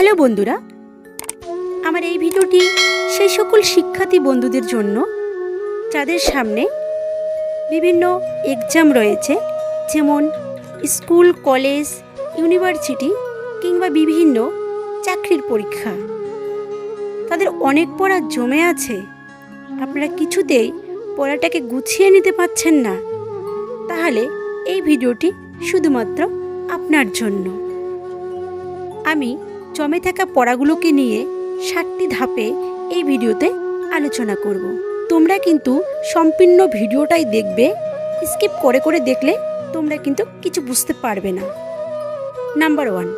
Hello বন্ধুরা, আমার এই ভিডিওটি সেই সকল শিক্ষার্থী বন্ধুদের জন্য যাদের সামনে বিভিন্ন এক্সাম রয়েছে, যেমন স্কুল, কলেজ, ইউনিভার্সিটি কিংবা বিভিন্ন চাকরির পরীক্ষা। তাদের অনেক পড়া জমে আছে, আপনারা কিছুতেই পড়াটাকে গুছিয়ে নিতে পারছেন না। তাহলে এই ভিডিওটি শুধুমাত্র আপনার জন্য। আমি জমে থাকা পড়াগুলোকে নিয়ে 7টি ধাপে এই ভিডিওতে আলোচনা করব। তোমরা কিন্তু সম্পূর্ণ ভিডিওটাই দেখবে, স্কিপ করে করে দেখলে তোমরা কিন্তু কিছু বুঝতে পারবে না। নাম্বার 1,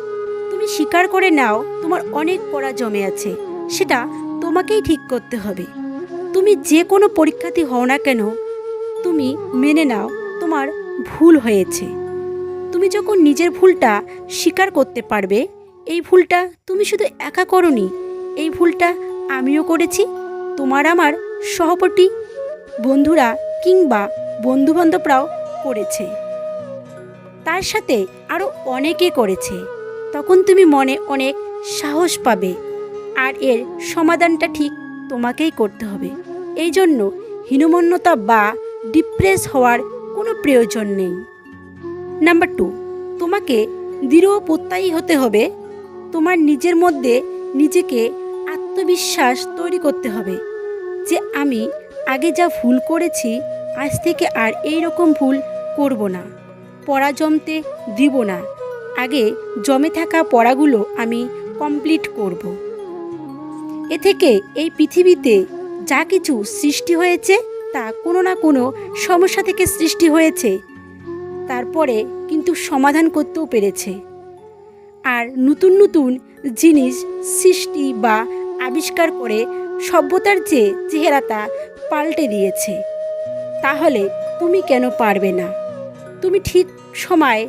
তুমি স্বীকার করে নাও তোমার অনেক পড়া জমে আছে, সেটা তোমাকেই ঠিক করতে হবে। তুমি যে কোনো পরীক্ষার্থী হও না কেন, তুমি মেনে নাও তোমার ভুল হয়েছে। তুমি যখন নিজের ভুলটা স্বীকার করতে পারবে, এই ভুলটা তুমি শুধু একা করোনি, এই ভুলটা আমিও করেছি, তোমার আমার সহপাঠী বন্ধুরা কিংবা বন্ধুবান্ধবরাও করেছে, তার সাথে আরও অনেকে করেছে। তখন তুমি মনে অনেক সাহস পাবে, আর এর সমাধানটা ঠিক তোমাকেই করতে হবে। এই জন্য হীনমন্যতা বা ডিপ্রেস হওয়ার কোনো প্রয়োজন নেই। নাম্বার 2, তোমাকে দৃঢ় প্রত্যয়ী হতে হবে। তোমার নিজের মধ্যে নিজেকে আত্মবিশ্বাস তৈরি করতে হবে যে আমি আগে যা ভুল করেছি, আজ থেকে আর এই রকম ভুল করব না, পড়া জমতে দিব না। আগে জমে থাকা পড়াগুলো আমি কমপ্লিট করব। এ থেকে এই পৃথিবীতে যা কিছু সৃষ্টি হয়েছে তা কোনো না কোনো সমস্যা থেকে সৃষ্টি হয়েছে, তারপরে কিন্তু সমাধান করতেও পেরেছে। আর নতুন নতুন জিনিস সৃষ্টি বা আবিষ্কার করে সভ্যতার যে চেহারাটা পাল্টে দিয়েছে। তাহলে তুমি কেন পারবে না? তুমি ঠিক সময়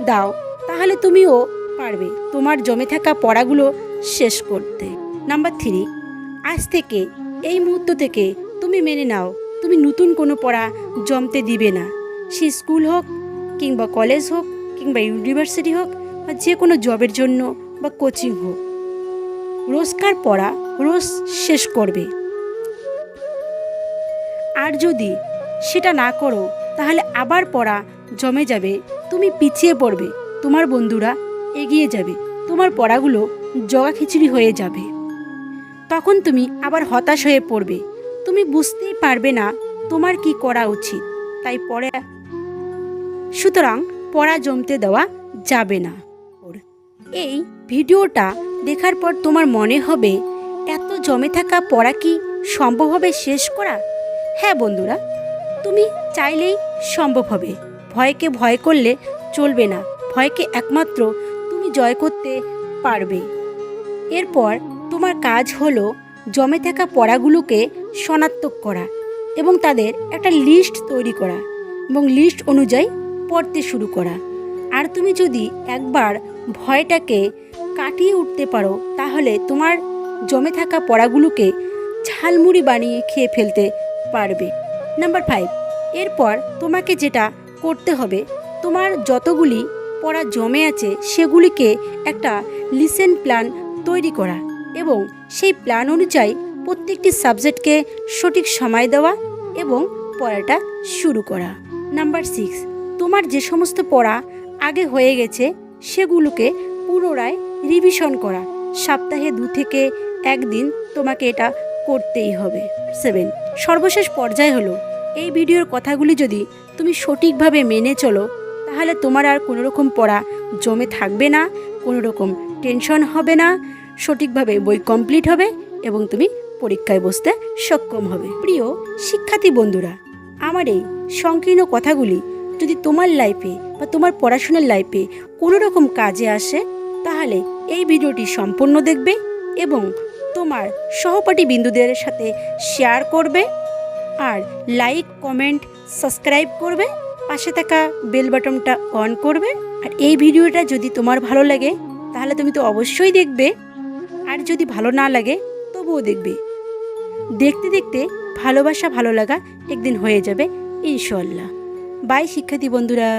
দাও, তাহলে তুমিও পারবে তোমার জমে থাকা পড়াগুলো শেষ করতে। নাম্বার 3, আজ থেকে এই মুহূর্ত থেকে তুমি মেনে নাও তুমি নতুন কোনো পড়া জমতে দিবে না। সে স্কুল হোক কিংবা কলেজ হোক কিংবা ইউনিভার্সিটি হোক বা যে কোনো জবের জন্য বা কোচিং হোক, রোজকার পড়া রোজ শেষ করবে। আর যদি সেটা না করো, তাহলে আবার পড়া জমে যাবে, তুমি পিছিয়ে পড়বে, তোমার বন্ধুরা এগিয়ে যাবে, তোমার পড়াগুলো জগা খিচুড়ি হয়ে যাবে। তখন তুমি আবার হতাশ হয়ে পড়বে, তুমি বুঝতেই পারবে না তোমার কি করা উচিত। তাই সুতরাং পড়া জমতে দেওয়া যাবে না। এই ভিডিওটা দেখার পর তোমার মনে হবে এত জমে থাকা পড়া কি সম্ভব হবে শেষ করা? হ্যাঁ বন্ধুরা, তুমি চাইলেই সম্ভব হবে। ভয়কে ভয় করলে চলবে না, ভয়কে একমাত্র তুমি জয় করতে পারবে। এরপর তোমার কাজ হলো জমে থাকা পড়াগুলোকে শনাক্ত করা এবং তাদের একটা লিস্ট তৈরি করা এবং লিস্ট অনুযায়ী পড়তে শুরু করা। আর তুমি যদি একবার ভয়টাকে কাটিয়ে উঠতে পারো, তাহলে তোমার জমে থাকা পড়াগুলোকে ঝালমুড়ি বানিয়ে খেয়ে ফেলতে পারবে। নাম্বার 5, এরপর তোমাকে যেটা করতে হবে, তোমার যতগুলি পড়া জমে আছে সেগুলিকে একটা লিসেন প্ল্যান তৈরি করা এবং সেই প্ল্যান অনুযায়ী প্রত্যেকটি সাবজেক্টকে সঠিক সময় দেওয়া এবং পড়াটা শুরু করা। নাম্বার 6, তোমার যে সমস্ত পড়া আগে হয়ে গেছে সেগুলোকে পুনরায় রিভিশন করা। সপ্তাহে 2 থেকে 1 দিন তোমাকে এটা করতেই হবে। 7, সর্বশেষ পর্যায় হলো এই ভিডিওর কথাগুলি যদি তুমি সঠিকভাবে মেনে চলো, তাহলে তোমার আর কোনো রকম পড়া জমে থাকবে না, কোনো রকম টেনশন হবে না, সঠিকভাবে বই কমপ্লিট হবে এবং তুমি পরীক্ষায় বসতে সক্ষম হবে। প্রিয় শিক্ষার্থী বন্ধুরা, আমার এই সংকীর্ণ কথাগুলি যদি তোমার লাইফে বা তোমার পড়াশোনার লাইফে কোনো রকম কাজে আসে, তাহলে এই ভিডিওটি সম্পূর্ণ দেখবে এবং তোমার সহপাঠী বিন্দুদের সাথে শেয়ার করবে, আর লাইক, কমেন্ট, সাবস্ক্রাইব করবে, পাশে থাকা বেল বাটনটা অন করবে। আর এই ভিডিওটা যদি তোমার ভালো লাগে তাহলে তুমি তো অবশ্যই দেখবে, আর যদি ভালো না লাগে তবুও দেখবে। দেখতে দেখতে ভালোবাসা ভালো লাগা একদিন হয়ে যাবে ইনশাআল্লাহ। বাই শিক্ষার্থী বন্ধুরা।